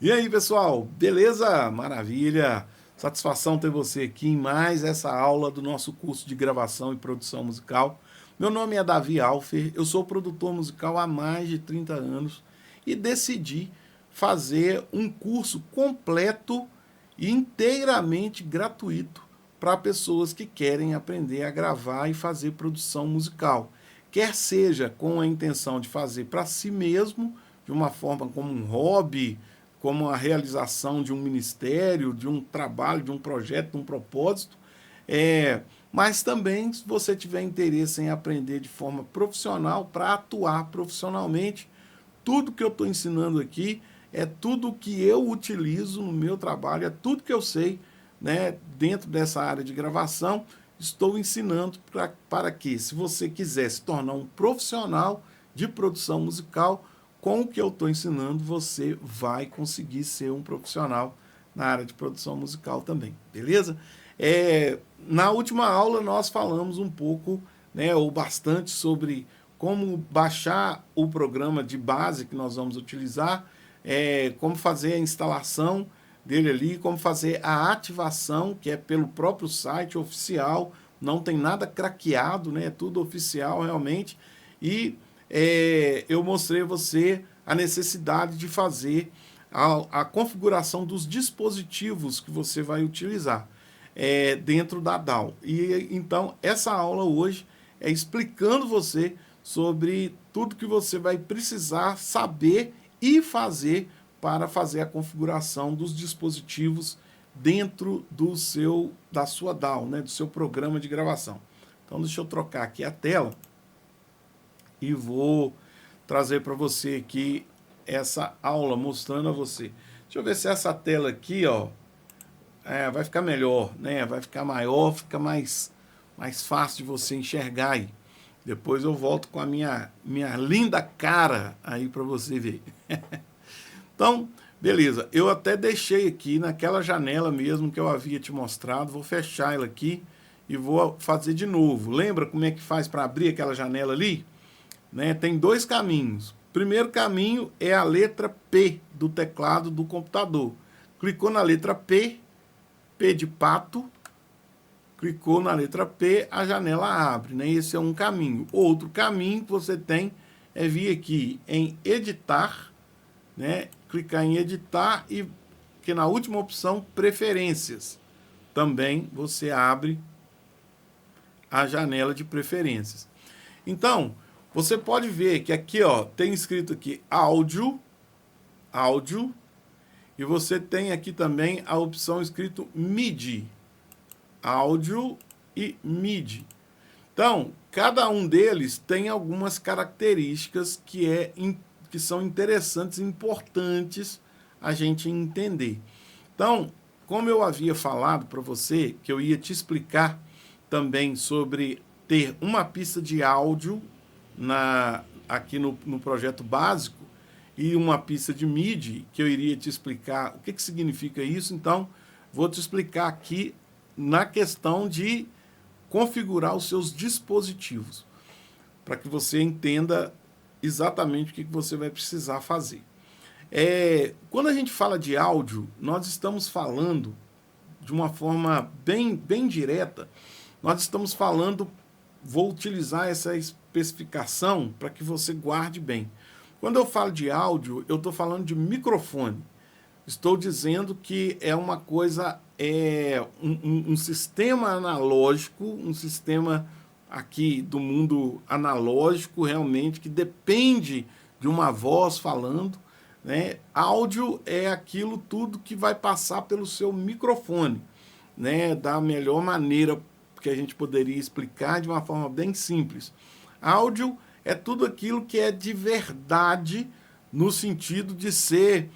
E aí, pessoal? Beleza? Maravilha! Satisfação ter você aqui em mais essa aula do nosso curso de gravação e produção musical. Meu nome é Davi Alfer, eu sou produtor musical há mais de 30 anos e decidi fazer um curso completo e inteiramente gratuito para pessoas que querem aprender a gravar e fazer produção musical. Quer seja com a intenção de fazer para si mesmo, de uma forma como um hobby, como a realização de um ministério, de um trabalho, de um projeto, de um propósito, mas também se você tiver interesse em aprender de forma profissional para atuar profissionalmente, tudo que eu estou ensinando aqui é tudo que eu utilizo no meu trabalho, é tudo que eu sei, né, dentro dessa área de gravação. Estou ensinando para que, se você quiser se tornar um profissional de produção musical, com o que eu estou ensinando, você vai conseguir ser um profissional na área de produção musical também, beleza? Na última aula nós falamos um pouco, né, ou bastante sobre como baixar o programa de base que nós vamos utilizar, como fazer a instalação dele ali, como fazer a ativação, que é pelo próprio site oficial, não tem nada craqueado, né, é tudo oficial realmente, e eu mostrei a você a necessidade de fazer a configuração dos dispositivos que você vai utilizar dentro da DAW. E então essa aula hoje é explicando você sobre tudo que você vai precisar saber e fazer para fazer a configuração dos dispositivos dentro da sua DAW, né, do seu programa de gravação. Então deixa eu trocar aqui a tela e vou trazer para você aqui essa aula mostrando a você. Deixa eu ver se essa tela aqui, ó, vai ficar melhor, né? Vai ficar maior, fica mais fácil de você enxergar aí. Depois eu volto com a minha linda cara aí para você ver. Então, beleza. Eu até deixei aqui naquela janela mesmo que eu havia te mostrado. Vou fechar ela aqui e vou fazer de novo. Lembra como é que faz para abrir aquela janela ali? Né? Tem dois caminhos. O primeiro caminho é a letra P do teclado do computador. Clicou na letra P, P de pato, clicou na letra P, a janela abre. Né? Esse é um caminho. Outro caminho que você tem é vir aqui em editar, né? Clicar em editar e que na última opção, preferências. Também você abre a janela de preferências. Então, você pode ver que aqui, ó, tem escrito aqui áudio, e você tem aqui também a opção escrito MIDI, áudio e MIDI. Então, cada um deles tem algumas características que são interessantes e importantes a gente entender. Então, como eu havia falado para você, que eu ia te explicar também sobre ter uma pista de áudio aqui no projeto básico e uma pista de MIDI, que eu iria te explicar o que significa isso. Então, vou te explicar aqui na questão de configurar os seus dispositivos, para que você entenda exatamente o que você vai precisar fazer. Quando a gente fala de áudio, nós estamos falando de uma forma bem direta, nós estamos falando, vou utilizar essa especificação para que você guarde bem. Quando eu falo de áudio, eu estou falando de microfone. Estou dizendo que é uma coisa, um sistema analógico, um sistema aqui do mundo analógico realmente, que depende de uma voz falando, né? Áudio é aquilo tudo que vai passar pelo seu microfone, né? Da melhor maneira que a gente poderia explicar de uma forma bem simples. Áudio é tudo aquilo que é de verdade, no sentido de ser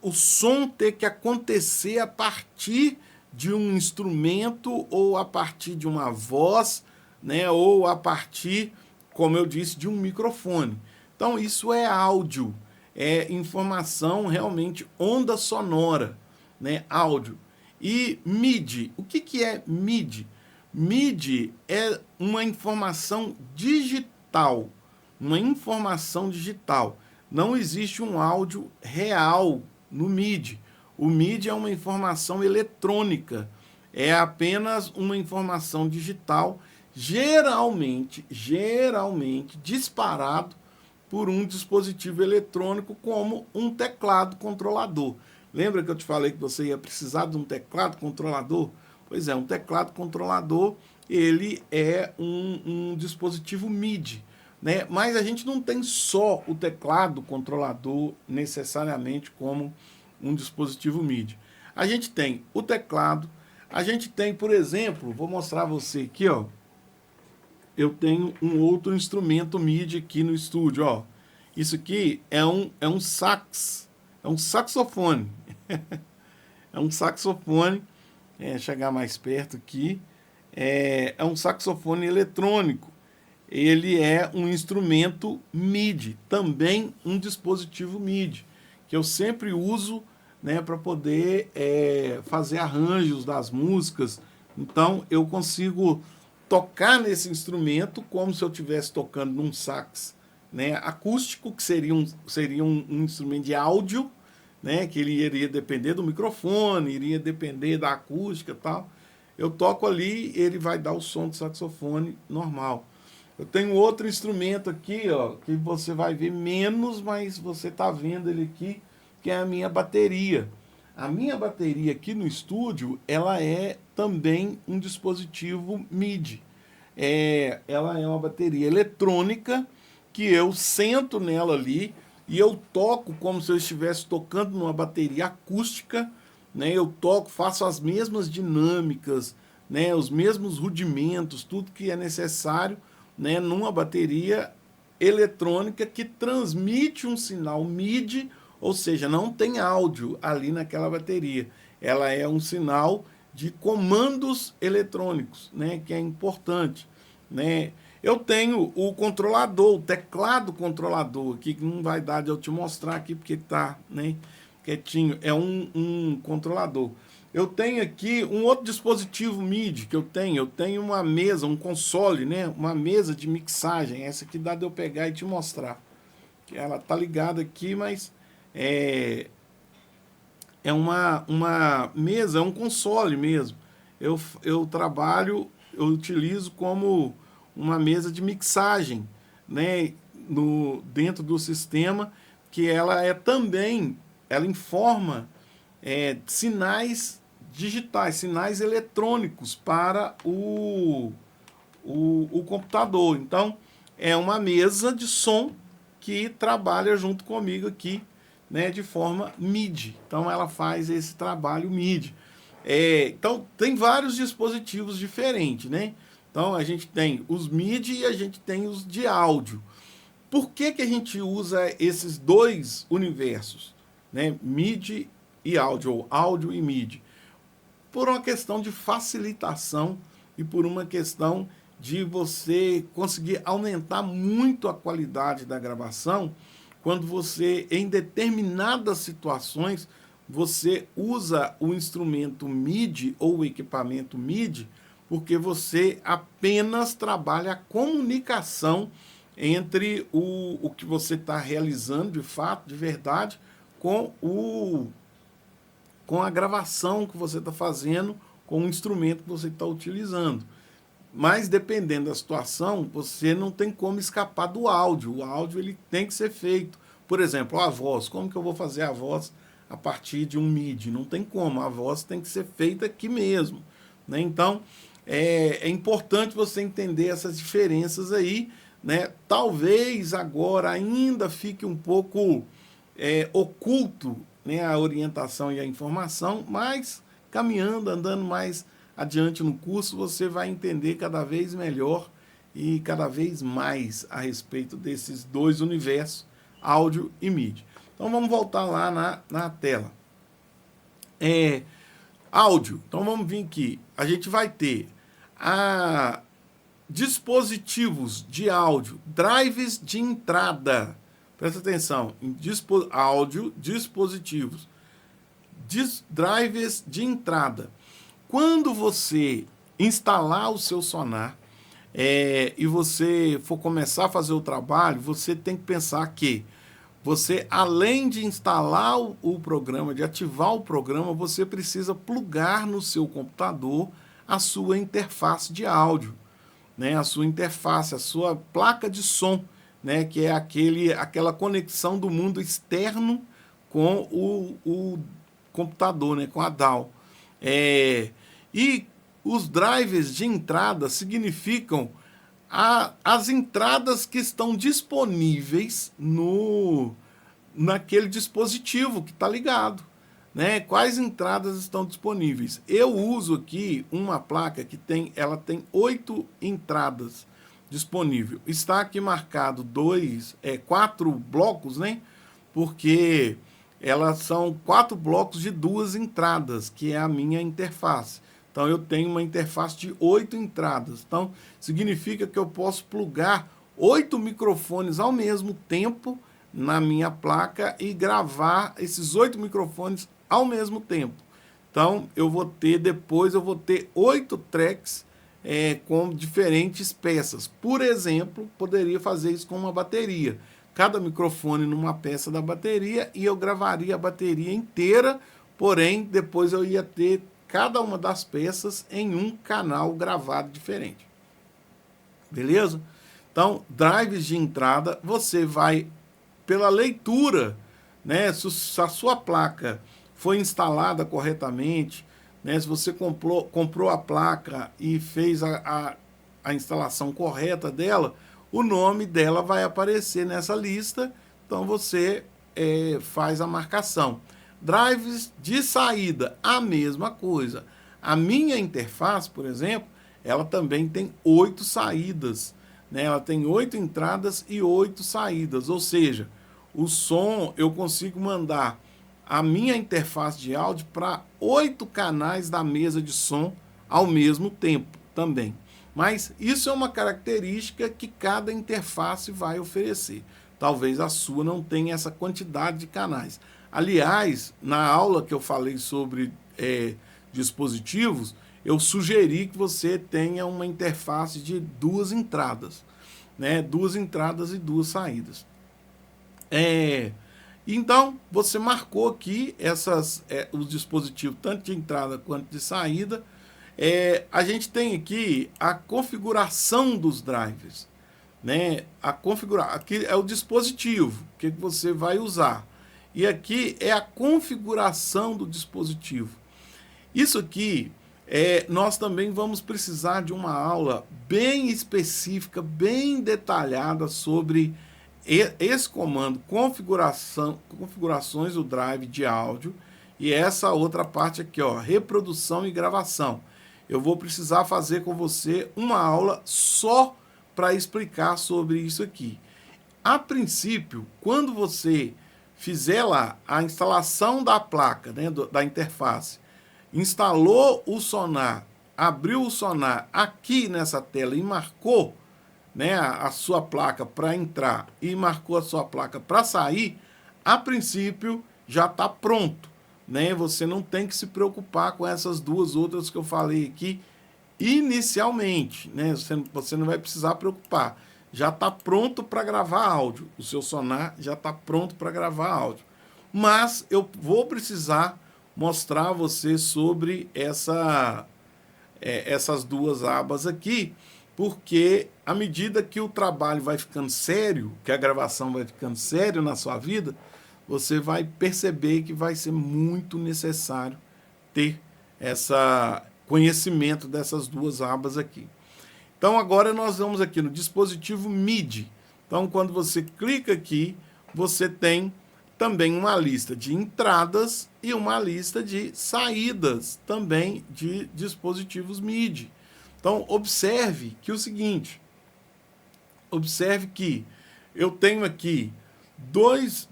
o som ter que acontecer a partir de um instrumento ou a partir de uma voz, né, ou a partir, como eu disse, de um microfone. Então isso é áudio, é informação realmente, onda sonora, né, áudio. E MIDI, o que é MIDI? MIDI é uma informação digital, não existe um áudio real no MIDI. O MIDI é uma informação eletrônica, é apenas uma informação digital, geralmente disparado por um dispositivo eletrônico como um teclado controlador. Lembra que eu te falei que você ia precisar de um teclado controlador? Pois é, um teclado controlador, ele é um dispositivo MIDI, né? Mas a gente não tem só o teclado controlador necessariamente como um dispositivo MIDI. A gente tem o teclado, a gente tem, por exemplo, vou mostrar a você aqui, ó. Eu tenho um outro instrumento MIDI aqui no estúdio, ó. Isso aqui é um sax, é um saxofone. É um saxofone, chegar mais perto aqui, é um saxofone eletrônico. Ele é um instrumento MIDI, também um dispositivo MIDI, que eu sempre uso, né, para poder fazer arranjos das músicas. Então eu consigo tocar nesse instrumento como se eu estivesse tocando num sax, né, acústico, que seria um instrumento de áudio, né, que ele iria depender do microfone, iria depender da acústica e tal. Eu toco ali, ele vai dar o som do saxofone normal. Eu tenho outro instrumento aqui, ó, que você vai ver menos, mas você está vendo ele aqui, que é a minha bateria. A minha bateria aqui no estúdio, ela é também um dispositivo MIDI. Ela é uma bateria eletrônica que eu sento nela ali e eu toco como se eu estivesse tocando numa bateria acústica, né? Eu toco, faço as mesmas dinâmicas, né? Os mesmos rudimentos, tudo que é necessário, né? Numa bateria eletrônica que transmite um sinal MIDI, ou seja, não tem áudio ali naquela bateria. Ela é um sinal de comandos eletrônicos, né? Que é importante, né? Eu tenho o controlador, o teclado controlador aqui, que não vai dar de eu te mostrar aqui porque está, né, quietinho. É um controlador. Eu tenho aqui um outro dispositivo MIDI que eu tenho uma mesa, um console, né, uma mesa de mixagem. Essa aqui dá de eu pegar e te mostrar. Ela tá ligada aqui, mas é uma mesa, é um console mesmo. Eu trabalho, eu utilizo como uma mesa de mixagem, né, dentro do sistema, que ela também, ela informa sinais digitais, sinais eletrônicos para o computador. Então, é uma mesa de som que trabalha junto comigo aqui, né, de forma MIDI. Então, ela faz esse trabalho MIDI. Então, tem vários dispositivos diferentes, né? Então, a gente tem os MIDI e a gente tem os de áudio. Por que a gente usa esses dois universos, né? MIDI e áudio, ou áudio e MIDI? Por uma questão de facilitação e por uma questão de você conseguir aumentar muito a qualidade da gravação quando você, em determinadas situações, você usa o instrumento MIDI ou o equipamento MIDI, porque você apenas trabalha a comunicação entre o que você está realizando de fato, de verdade, com a gravação que você está fazendo, com o instrumento que você está utilizando. Mas, dependendo da situação, você não tem como escapar do áudio. O áudio ele tem que ser feito. Por exemplo, a voz. Como que eu vou fazer a voz a partir de um MIDI? Não tem como. A voz tem que ser feita aqui mesmo, né? Então, é importante você entender essas diferenças aí, né? Talvez agora ainda fique um pouco oculto, né, a orientação e a informação, mas caminhando, andando mais adiante no curso, você vai entender cada vez melhor e cada vez mais a respeito desses dois universos, áudio e MIDI. Então vamos voltar lá na tela. Áudio. Então vamos vir aqui. A gente vai ter dispositivos de áudio, drives de entrada. Presta atenção, áudio, dispositivos, drives de entrada. Quando você instalar o seu sonar e você for começar a fazer o trabalho, você tem que pensar que você, além de instalar o programa, de ativar o programa, você precisa plugar no seu computador a sua interface de áudio, né? A sua interface, a sua placa de som, né? Que é aquela conexão do mundo externo com o computador, né? Com a DAW. E os drivers de entrada significam as entradas que estão disponíveis naquele dispositivo que está ligado, né? Quais entradas estão disponíveis? Eu uso aqui uma placa que ela tem 8 entradas disponíveis. Está aqui marcado 4 blocos, né? Porque elas são 4 blocos de 2 entradas, que é a minha interface. Então, eu tenho uma interface de 8 entradas. Então, significa que eu posso plugar 8 microfones ao mesmo tempo na minha placa e gravar esses 8 microfones ao mesmo tempo. Então, depois eu vou ter 8 tracks com diferentes peças. Por exemplo, poderia fazer isso com uma bateria. Cada microfone numa peça da bateria e eu gravaria a bateria inteira, porém, depois eu ia ter cada uma das peças em um canal gravado diferente. Beleza? Então, drives de entrada, você vai, pela leitura, né? Se a sua placa foi instalada corretamente, né? Se você comprou a placa e fez a instalação correta dela, o nome dela vai aparecer nessa lista, então você faz a marcação. Drives de saída, a mesma coisa. A minha interface, por exemplo, ela também tem 8 saídas, né? Ela tem 8 entradas e 8 saídas, ou seja, o som eu consigo mandar a minha interface de áudio para 8 canais da mesa de som ao mesmo tempo também. Mas isso é uma característica que cada interface vai oferecer. Talvez a sua não tenha essa quantidade de canais. Aliás, na aula que eu falei sobre dispositivos, eu sugeri que você tenha uma interface de 2 entradas, né? 2 entradas e 2 saídas. Então, você marcou aqui os dispositivos, tanto de entrada quanto de saída. A gente tem aqui a configuração dos drivers, né? Aqui é o dispositivo que você vai usar. E aqui é a configuração do dispositivo. Isso aqui, nós também vamos precisar de uma aula bem específica, bem detalhada sobre esse comando, configurações do drive de áudio, e essa outra parte aqui, ó, reprodução e gravação. Eu vou precisar fazer com você uma aula só para explicar sobre isso aqui. A princípio, quando você fizer lá a instalação da placa, né, da interface, instalou o sonar, abriu o sonar aqui nessa tela e marcou, né, a sua placa para entrar e marcou a sua placa para sair, a princípio já está pronto, né? Você não tem que se preocupar com essas 2 outras que eu falei aqui inicialmente, né? Você não vai precisar preocupar. Já está pronto para gravar áudio. O seu sonar já está pronto para gravar áudio. Mas eu vou precisar mostrar a você sobre essas 2 abas aqui, porque à medida que o trabalho vai ficando sério, que a gravação vai ficando sério na sua vida, você vai perceber que vai ser muito necessário ter esse conhecimento dessas 2 abas aqui. Então, agora nós vamos aqui no dispositivo MIDI. Então, quando você clica aqui, você tem também uma lista de entradas e uma lista de saídas também de dispositivos MIDI. Então, observe que o seguinte, observe que eu tenho aqui dois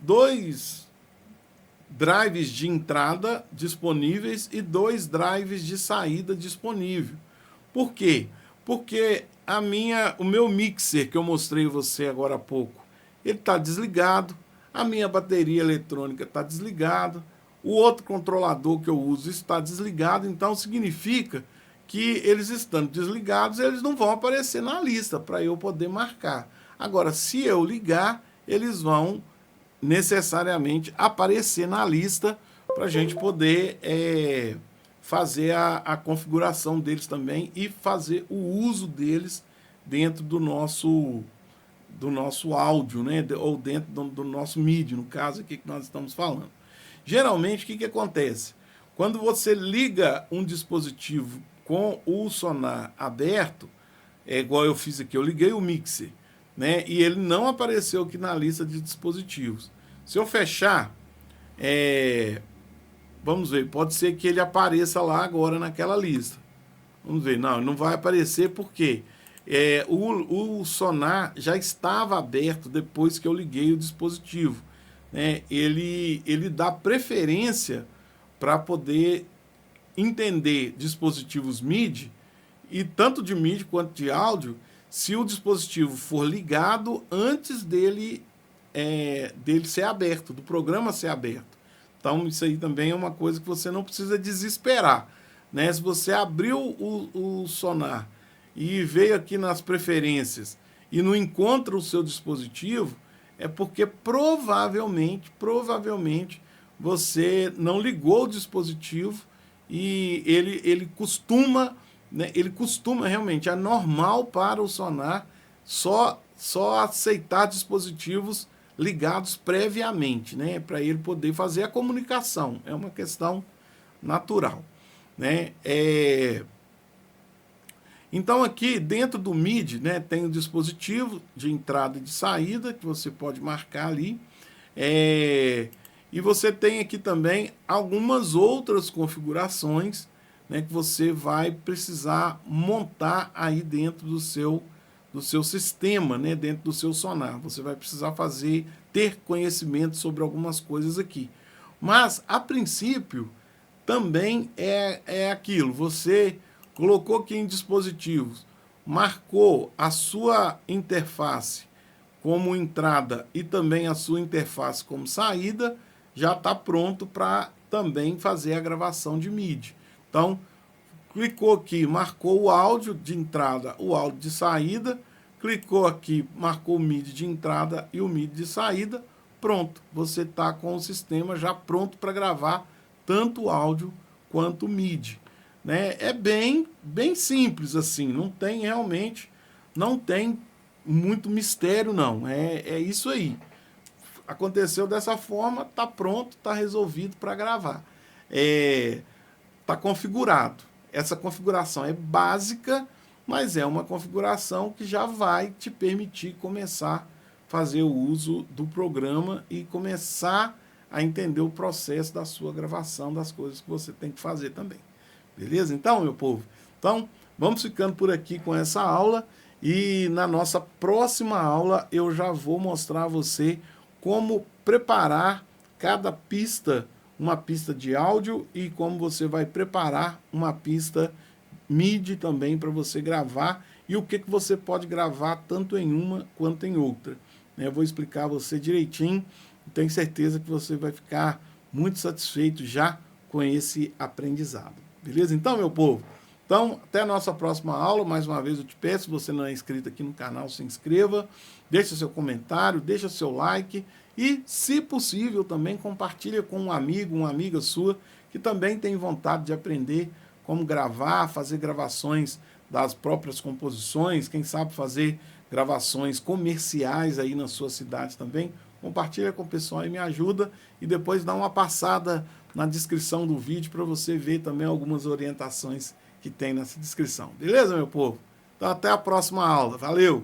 drives de entrada disponíveis e 2 drives de saída disponível. Por quê? Porque o meu mixer que eu mostrei a você agora há pouco, ele está desligado, a minha bateria eletrônica está desligada, o outro controlador que eu uso está desligado, então significa que eles estando desligados, eles não vão aparecer na lista para eu poder marcar. Agora, se eu ligar, eles vão necessariamente aparecer na lista para a gente poder fazer a configuração deles também e fazer o uso deles dentro do nosso áudio, né? Ou dentro do nosso MIDI, no caso aqui que nós estamos falando. Geralmente, o que acontece? Quando você liga um dispositivo com o sonar aberto, é igual eu fiz aqui, eu liguei o mixer, né? E ele não apareceu aqui na lista de dispositivos. Se eu fechar, vamos ver, pode ser que ele apareça lá agora naquela lista. Vamos ver, não, não vai aparecer porque o sonar já estava aberto depois que eu liguei o dispositivo, né? Ele dá preferência para poder entender dispositivos MIDI, e tanto de MIDI quanto de áudio, se o dispositivo for ligado antes dele ser aberto, do programa ser aberto. Então, isso aí também é uma coisa que você não precisa desesperar, né? Se você abriu o sonar e veio aqui nas preferências e não encontra o seu dispositivo, é porque provavelmente você não ligou o dispositivo e ele costuma, né, realmente, é normal para o sonar só aceitar dispositivos ligados previamente, né, para ele poder fazer a comunicação. É uma questão natural, né? Então aqui dentro do MIDI, né, tem o dispositivo de entrada e de saída que você pode marcar ali. E você tem aqui também algumas outras configurações, né, que você vai precisar montar aí dentro do seu sistema, né, dentro do seu sonar. Você vai precisar ter conhecimento sobre algumas coisas aqui. Mas, a princípio, também é aquilo. Você colocou aqui em dispositivos, marcou a sua interface como entrada e também a sua interface como saída, já está pronto para também fazer a gravação de MIDI. Então, clicou aqui, marcou o áudio de entrada, o áudio de saída, clicou aqui, marcou o MIDI de entrada e o MIDI de saída, pronto. Você está com o sistema já pronto para gravar tanto o áudio quanto o MIDI, né? É bem simples assim, não tem muito mistério não, é isso aí. Aconteceu dessa forma, está pronto, está resolvido para gravar. Está configurado. Essa configuração é básica, mas é uma configuração que já vai te permitir começar a fazer o uso do programa e começar a entender o processo da sua gravação, das coisas que você tem que fazer também. Beleza? Então, meu povo, vamos ficando por aqui com essa aula e na nossa próxima aula eu já vou mostrar a você como preparar cada pista, uma pista de áudio, e como você vai preparar uma pista MIDI também para você gravar, e o que você pode gravar tanto em uma quanto em outra. Eu vou explicar a você direitinho, tenho certeza que você vai ficar muito satisfeito já com esse aprendizado. Beleza? Então, meu povo, até a nossa próxima aula. Mais uma vez eu te peço, se você não é inscrito aqui no canal, se inscreva, deixa seu comentário, deixa seu like e, se possível, também compartilha com um amigo, uma amiga sua que também tem vontade de aprender como gravar, fazer gravações das próprias composições, quem sabe fazer gravações comerciais aí na sua cidade também. Compartilha com o pessoal e me ajuda, e depois dá uma passada na descrição do vídeo para você ver também algumas orientações que tem nessa descrição. Beleza, meu povo? Então, até a próxima aula. Valeu!